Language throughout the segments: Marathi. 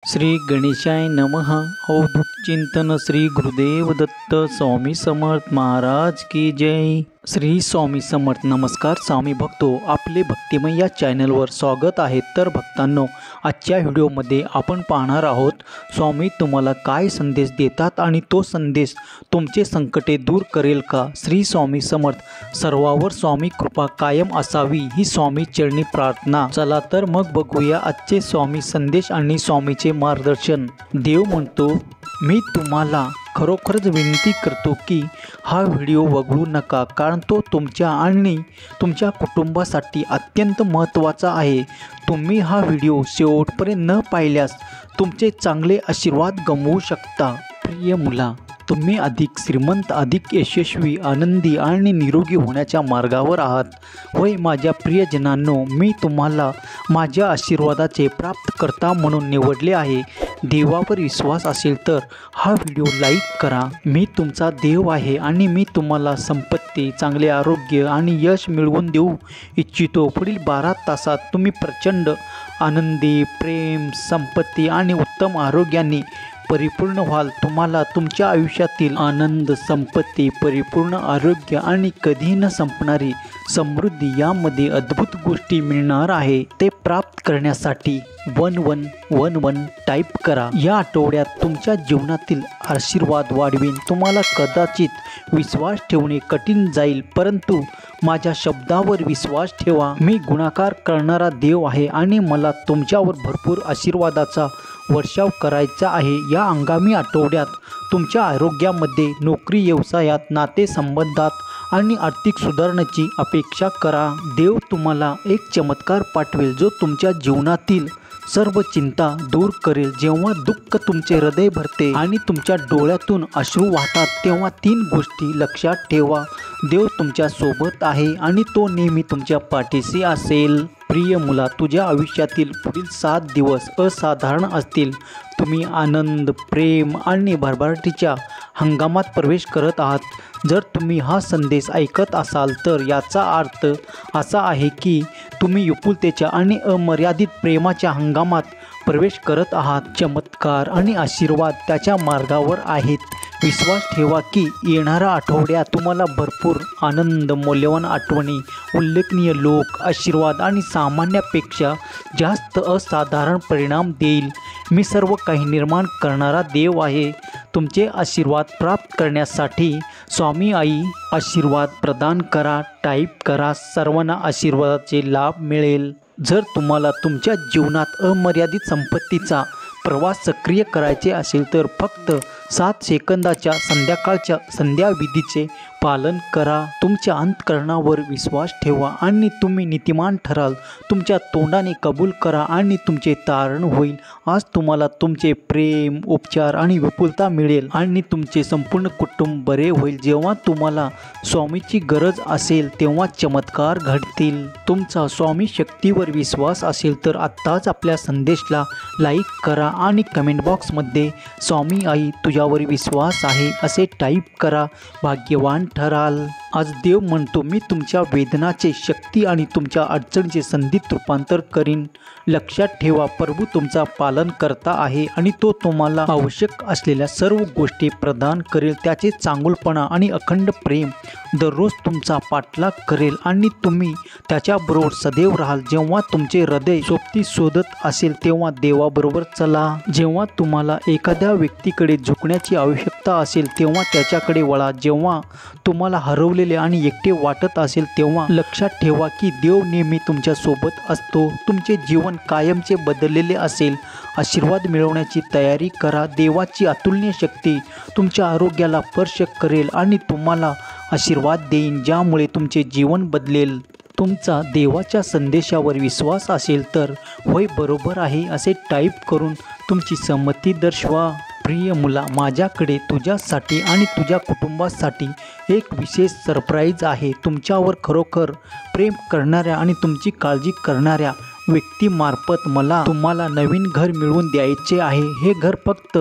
श्री गणेशाय नमः। अवधूत चिंतन श्री गुरुदेव दत्त स्वामी समर्थ महाराज की जय। श्री स्वामी समर्थ। नमस्कार स्वामी भक्तो, आपले भक्तिमय या चॅनलवर स्वागत आहे। तर भक्तांनो, आजच्या व्हिडिओमध्ये आपण पाहणार आहोत स्वामी तुम्हाला काय संदेश देतात आणि तो संदेश तुमचे संकटे दूर करेल का। श्री स्वामी समर्थ। सर्वावर स्वामी कृपा कायम असावी ही स्वामी चरणी प्रार्थना। चला तर मग बघूया आजचे स्वामी संदेश आणि स्वामीचे मार्गदर्शन। देव म्हणतो, मी तुम्हाला खरोखरच विनंती करतो की हा व्हिडिओ वगळू नका, कारण तो तुमच्या आणि तुमच्या कुटुंबासाठी अत्यंत महत्त्वाचा आहे। तुम्ही हा व्हिडिओ शेवटपर्यंत न पाहिल्यास तुमचे चांगले आशीर्वाद गमावू शकता। प्रिय मुला, तुम्ही अधिक श्रीमंत, अधिक यशस्वी, आनंदी आणि निरोगी होण्याच्या मार्गावर आहात। होय माझ्या प्रियजनांनो, मी तुम्हाला माझ्या आशीर्वादाचे प्राप्तकर्ता म्हणून निवडले आहे। देवावर विश्वास असेल तर हा व्हिडिओ लाईक करा। मी तुमचा देव आहे आणि मी तुम्हाला संपत्ती, चांगले आरोग्य आणि यश मिळवून देऊ इच्छितो। पुढील 12 तासात तुम्ही प्रचंड आनंदी, प्रेम, संपत्ती आणि उत्तम आरोग्याने परिपूर्ण व्हाल। तुम्हाला तुमच्या आयुष्यातील आनंद, संपत्ती, परिपूर्ण आरोग्य आणि कधी न संपणारी समृद्धी यामध्ये अद्भुत गोष्टी मिळणार आहे। ते प्राप्त करण्यासाठी 1111 टाईप करा। या आठवड्यात तुमच्या जीवनातील आशीर्वाद वाढवीन। तुम्हाला कदाचित विश्वास ठेवणे कठीण जाईल, परंतु माझ्या शब्दावर विश्वास ठेवा। मी गुणाकार करणारा देव आहे आणि मला तुमच्यावर भरपूर आशीर्वादाचा वर्षाव करायचा आहे। या आगामी आठवड्यात तुमच्या आरोग्यामध्ये, नोकरी, व्यवसायात, नातेसंबंधात आणि आर्थिक सुधारणेची अपेक्षा करा। देव तुम्हाला एक चमत्कार पाठवेल जो तुमच्या जीवनातील सर्व चिंता दूर करेल। जेव्हा दुःख तुमचे हृदय भरते आणि तुमच्या डोळ्यातून अश्रू वाहतात, तेव्हा 3 गोष्टी लक्षात ठेवा। देव तुमच्या सोबत आहे आणि तो नेहमी तुमच्या पाठीशी असेल। प्रिय मुला, तुझ्या आयुष्यातील पुढील 7 दिवस असाधारण असतील। तुम्ही आनंद, प्रेम आणि भरभराटीच्या हंगामात प्रवेश करत आहात। जर तुम्ही हा संदेश ऐकत असाल तर याचा अर्थ असा आहे की तुम्ही विपुलतेच्या आणि अमर्यादित प्रेमाच्या हंगामात प्रवेश करत आहात। चमत्कार आणि आशीर्वाद त्याच्या मार्गावर आहेत। विश्वास ठेवा की येणाऱ्या आठवड्यात तुम्हाला भरपूर आनंद, मौल्यवान आठवणी, उल्लेखनीय लोक, आशीर्वाद आणि सामान्यापेक्षा जास्त असाधारण परिणाम देईल। मी सर्व काही निर्माण करणारा देव आहे। तुमचे आशीर्वाद प्राप्त करण्यासाठी स्वामी आई आशीर्वाद प्रदान करा टाईप करा। सर्वांना आशीर्वादाचे लाभ मिळेल। जर तुम्हाला तुमच्या जीवनात अमर्यादित संपत्तीचा प्रवास सक्रिय करायचे असेल तर फक्त 7 सेकंदाच्या संध्याकाळच्या संध्याविधीचे पालन करा। तुमच्या अंतःकरणावर विश्वास ठेवा आणि तुम्ही नीतिमान ठराल। तुमच्या तोंडाने कबूल करा आणि तुमचे तारण होईल। आज तुम्हाला तुमचे प्रेम, उपचार आणि विपुलता मिळेल आणि तुमचे संपूर्ण कुटुंब बरे होईल। जेव्हा तुम्हाला स्वामीची गरज असेल तेव्हा चमत्कार घडतील। तुमचा स्वामी शक्तीवर विश्वास असेल तर आत्ताच आपल्या संदेशाला लाईक करा आणि कमेंट बॉक्समध्ये स्वामी आई तुझ्यावर विश्वास आहे असे टाईप करा। भाग्यवान ठराल। आज देव म्हणतो, मी तुमच्या वेदनाचे शक्ती आणि तुमच्या अडचणीचे संधीत रूपांतर करीन। लक्षात ठेवा, प्रभू तुमचा पालन करता आहे आणि तो तुम्हाला आवश्यक असलेल्या सर्व गोष्टी प्रदान करेल। त्याचे चांगुलपणा आणि अखंड प्रेम दररोज तुमचा पाठलाग करेल आणि तुम्ही त्याच्याबरोबर सदैव राहाल। जेव्हा तुमचे हृदय सोबती शोधत असेल तेव्हा देवाबरोबर चला। जेव्हा तुम्हाला एखाद्या व्यक्तीकडे झुकण्याची आवश्यकता असेल तेव्हा त्याच्याकडे वळा। जेव्हा तुम्हाला हरवलेले आणि एकटे वाटत असेल तेव्हा लक्षात ठेवा की देव नेहमी तुमच्या सोबत असतो। तुमचे जीवन कायमचे बदललेले असेल। आशीर्वाद मिळवण्याची तयारी करा। देवाची अतुलनीय शक्ती तुमच्या आरोग्याला स्पर्श करेल आणि तुम्हाला आशीर्वाद देईन ज्यामुळे तुमचे जीवन बदलेल। तुमचा देवाच्या संदेशावर विश्वास असेल तर होय बरोबर आहे असे टाईप करून तुमची संमती दर्शवा। प्रिय मुला, माझ्याकडे तुझ्यासाठी आणि तुझ्या कुटुंबासाठी एक विशेष सरप्राईज आहे। तुमच्यावर खरोखर प्रेम करणाऱ्या आणि तुमची काळजी करणाऱ्या व्यक्तीमार्फत मला तुम्हाला नवीन घर मिळवून द्यायचे आहे. हे घर फक्त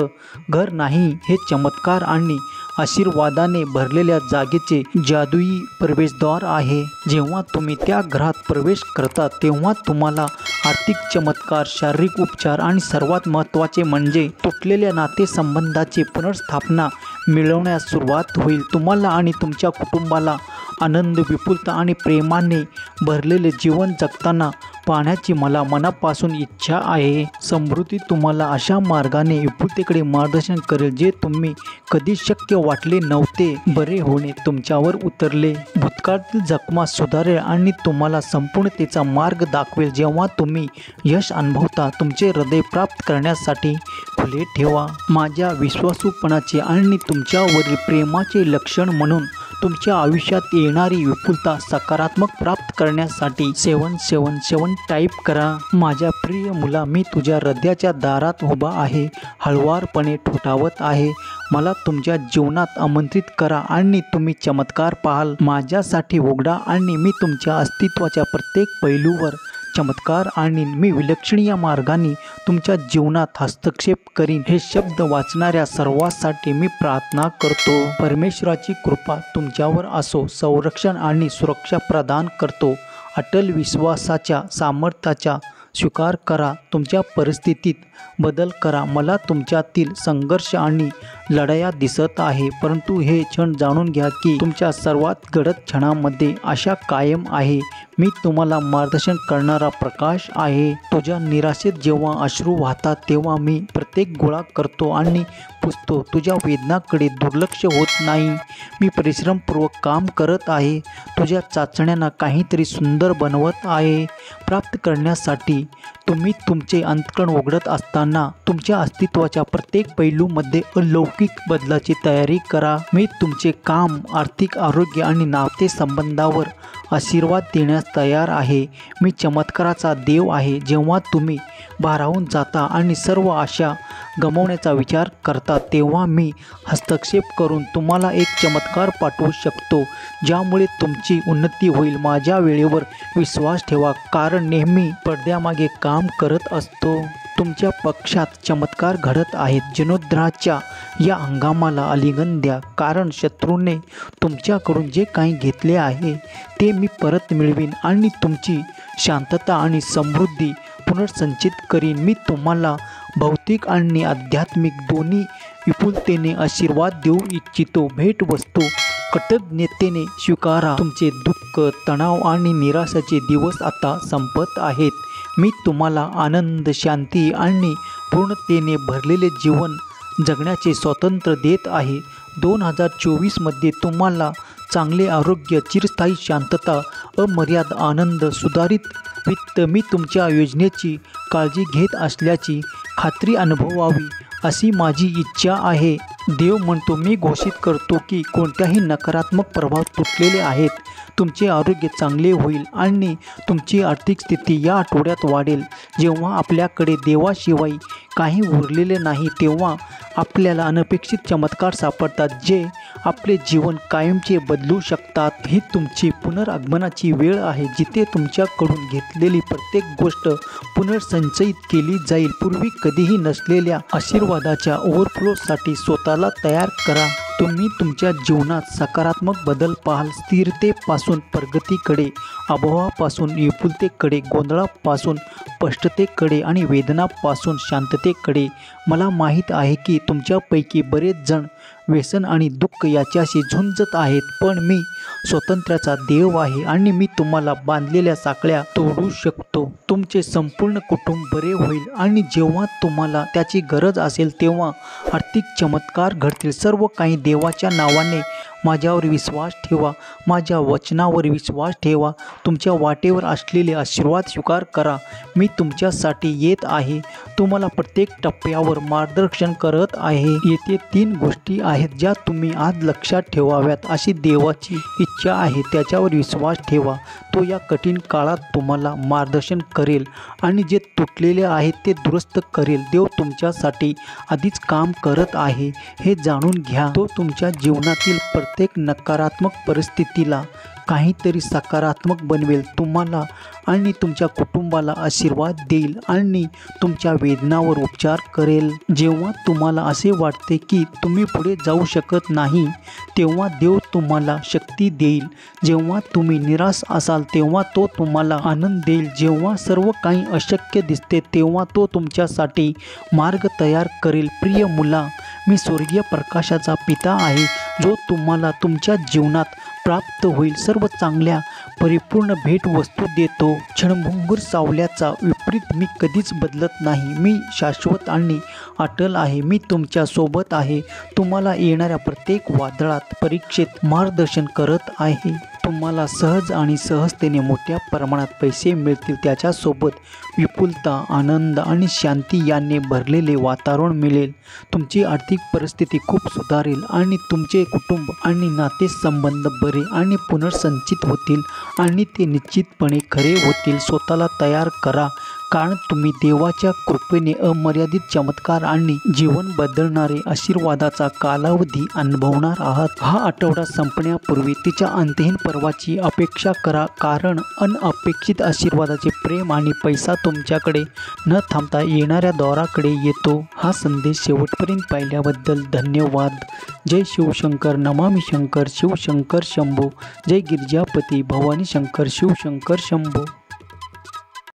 घर नाही, हे चमत्कार आणि आशीर्वादाने भरलेल्या जागेचे जादुई प्रवेशद्वार आहे. जेव्हा तुम्ही त्या घरात प्रवेश करता तेव्हा तुम्हाला आर्थिक चमत्कार, शारीरिक उपचार आणि सर्वात महत्त्वाचे म्हणजे तुटलेल्या नातेसंबंधाची पुनर्स्थापना मिळवण्यास सुरुवात होईल. तुम्हाला आणि तुमच्या कुटुंबाला आनंद, विपुलता आणि प्रेमाने भरलेले जीवन जगताना पाहण्याची मला मनापासून इच्छा आहे. समृद्धी तुम्हाला अशा मार्गाने विपुलतेकडे मार्गदर्शन करेल जे तुम्ही कधी शक्य वाटले नव्हते. बरे होणे तुमच्यावर उतरले, भूतकाळातील जखमा सुधारेल आणि तुम्हाला संपूर्णतेचा मार्ग दाखवेल. जेव्हा तुम्ही यश अनुभवता, तुमचे हृदय प्राप्त करण्यासाठी खुले ठेवा. माझ्या विश्वासूपणाचे आणि तुमच्यावरील प्रेमाचे लक्षण म्हणून तुमच्या आयुष्यात येणारी विपुलता सकारात्मक प्राप्त करण्यासाठी 777 टाईप करा. माझ्या प्रिय मुला, मी तुझ्या हृदयाच्या दारात उभा आहे, हळुवारपणे ठोठावत आहे. मला तुमच्या जीवनात आमंत्रित करा आणि तुम्ही चमत्कार पाहाल. माझ्यासाठी उघडा आणि मी तुमच्या अस्तित्वाच्या प्रत्येक पैलूवर चमत्कार आणि मी विलक्षण या मार्गाने तुमच्या जीवनात हस्तक्षेप करीन. हे शब्द वाचणाऱ्या सर्वांसाठी मी प्रार्थना करतो. परमेश्वराची कृपा तुमच्यावर असो, संरक्षण आणि सुरक्षा प्रदान करतो. अटल विश्वासाच्या सामर्थ्याचा स्वीकार करा. तुमच्या परिस्थितीत बदल करा. मला तुमच्यातील संघर्ष आणि लढाया दिसत आहे, परंतु हे क्षण जाणून घ्या की तुमच्या सर्वात गडद क्षणामध्ये आशा कायम आहे. मी तुम्हाला मार्गदर्शन करणारा प्रकाश आहे. तुझ्या निराशेत जेव्हा अश्रू वाहतात तेव्हा मी प्रत्येक गोळा करतो आणि पुसतो. तुझ्या वेदनाकडे दुर्लक्ष होत नाही. मी परिश्रमपूर्वक काम करत आहे. तुझ्या चाचण्यांना काहीतरी सुंदर बनवत आहे. प्राप्त करण्यासाठी तुम्ही तुमचे अंतःकरण उघडत असताना तुमच्या अस्तित्वाच्या प्रत्येक पैलूमध्ये अलौकिक बदलाची तयारी करा. मी तुमचे काम, आर्थिक आरोग्य आणि नातेसंबंधावर आशीर्वाद देण्यास तयार आहे. मी चमत्काराचा देव आहे. जेव्हा तुम्ही भारावून जाता आणि सर्व आशा गमावण्याचा विचार करता तेव्हा मी हस्तक्षेप करून तुम्हाला एक चमत्कार पाठवू शकतो ज्यामुळे तुमची उन्नती होईल. माझ्या वेळेवर विश्वास ठेवा, कारण नेहमी पडद्यामागे काम करत असतो. तुमच्या पक्षात चमत्कार घडत आहेत. जीर्णोद्धाराच्या या हंगामाला आलिंगन द्या, कारण शत्रूने तुमच्याकडून जे काही घेतले आहे ते मी परत मिळवीन आणि तुमची शांतता आणि समृद्धी पुनर्संचित करीन. मी तुम्हाला भौतिक आणि आध्यात्मिक दोन्ही विपुलतेने आशीर्वाद देऊ इच्छितो. भेटवस्तू कृतज्ञतेने स्वीकारा. तुमचे दुःख, तणाव आणि निराशेचे दिवस आता संपत आहेत. मी तुम्हाला आनंद, शांती आणि पूर्णतेने भरलेले जीवन जगण्याचे स्वातंत्र्य देत आहे. 2024मध्ये तुम्हाला चांगले आरोग्य, चिरस्थायी शांतता, अमर्याद आनंद, सुधारित वित्त, मी तुमच्या योजनेची काळजी घेत असल्याची खात्री अनुभवावी अशी माझी इच्छा आहे. देव म्हणतो, मी घोषित करतो की कोणत्याही नकारात्मक प्रभाव तुटलेले आहेत. तुमचे आरोग्य चांगले होईल आणि तुमची आर्थिक स्थिती या आठवड्यात वाढेल. जेव्हा आपल्याकडे देवाशिवाय काही उरलेले नाही तेव्हा आपल्याला अनपेक्षित चमत्कार सापडतात जे आपले जीवन कायमचे बदलू शकतात. ही तुमची पुनरागमनाची वेळ आहे, जिथे तुमच्याकडून घेतलेली प्रत्येक गोष्ट पुनर्संचयित केली जाईल. पूर्वी कधीही नसलेल्या आशीर्वादाच्या ओव्हरफ्लोसाठी स्वतःला तयार करा. तुम्ही तुमच्या जीवनात सकारात्मक बदल पाहाल. स्थिरतेपासून प्रगतीकडे, अभावापासून विपुलतेकडे, गोंधळापासून स्पष्टतेकडे आणि वेदनापासून शांततेकडे. मला माहीत आहे की तुमच्यापैकी बरेच जण व्यसन आणि दुःख याच्याशी झुंजत आहेत, पण मी स्वातंत्र्याचा देव आहे आणि मी तुम्हाला बांधलेल्या साखळ्या तोडू शकतो. तुमचे संपूर्ण कुटुंब बरे होईल आणि जेव्हा तुम्हाला त्याची गरज असेल तेव्हा आर्थिक चमत्कार घडतील. सर्व काही देवाच्या नावाने माझ्यावर विश्वास ठेवा, माझ्या वचनावर विश्वास ठेवा. तुमच्या वाटेवर असलेले आशीर्वाद स्वीकार करा. मी तुमच्यासाठी येत आहे, तुम्हाला प्रत्येक टप्प्यावर मार्गदर्शन करत आहे. येथे 3 गोष्टी आहेत ज्या तुम्ही आज लक्षात ठेवाव्यात अशी देवाची इच्छा आहे. त्याच्यावर विश्वास ठेवा. तो या कठीण काळात तुम्हाला मार्गदर्शन करेल आणि जे तुटलेले आहे ते दुरुस्त करेल. देव तुमच्यासाठी आधीच काम करत आहे हे जाणून घ्या. तो तुमच्या जीवनातील प्रत्येक नकारात्मक परिस्थितीला काहीतरी सकारात्मक बनवेल. तुम्हाला आणि तुमच्या कुटुंबाला आशीर्वाद देईल आणि तुमच्या वेदनावर उपचार करेल. जेव्हा तुम्हाला असे वाटते की तुम्ही पुढे जाऊ शकत नाही, तेव्हा देव तुम्हाला शक्ती देईल. जेव्हा तुम्ही निराश असाल तेव्हा तो तुम्हाला आनंद देईल. जेव्हा सर्व काही अशक्य दिसते तेव्हा तो तुमच्यासाठी मार्ग तयार करेल. प्रिय मुला, मी स्वर्गीय प्रकाशाचा पिता आहे, जो तुम्हाला तुमच्या जीवनात प्राप्त होईल सर्व चांगल्या परिपूर्ण भेटवस्तू देतो. क्षणभंगुर सावल्याचा विपरीत मी कधीच बदलत नाही. मी शाश्वत आणि अटल आहे. मी तुमच्या सोबत आहे. तुम्हाला येणाऱ्या प्रत्येक वादळात परीक्षेत मार्गदर्शन करत आहे. तुम्हाला सहज आणि सहजतेने मोठ्या प्रमाणात पैसे मिळतील. त्याच्यासोबत विपुलता, आनंद आणि शांती याने भरलेले वातावरण मिळेल. तुमची आर्थिक परिस्थिती खूप सुधारेल आणि तुमचे कुटुंब आणि नातेसंबंध बरे आणि पुनर्संचित होतील आणि ते निश्चितपणे खरे होतील. स्वतःला तयार करा, कारण तुम्ही देवाच्या कृपेने अमर्यादित चमत्कार आणि जीवन बदलणारे आशीर्वादाचा कालावधी अनुभवणार आहात. हा आठवडा संपण्यापूर्वी तिच्या अंतहीन पर्वाची अपेक्षा करा, कारण अनपेक्षित आशीर्वादाचे प्रेम आणि पैसा तुमच्याकडे न थांबता येणाऱ्या दाराकडे येतो. हा संदेश शेवटपर्यंत पाहिल्याबद्दल धन्यवाद. जय शिवशंकर, नमामि शंकर, शिवशंकर शंभो. जय गिरिजापती, भवानी शंकर, शिवशंकर शंभो.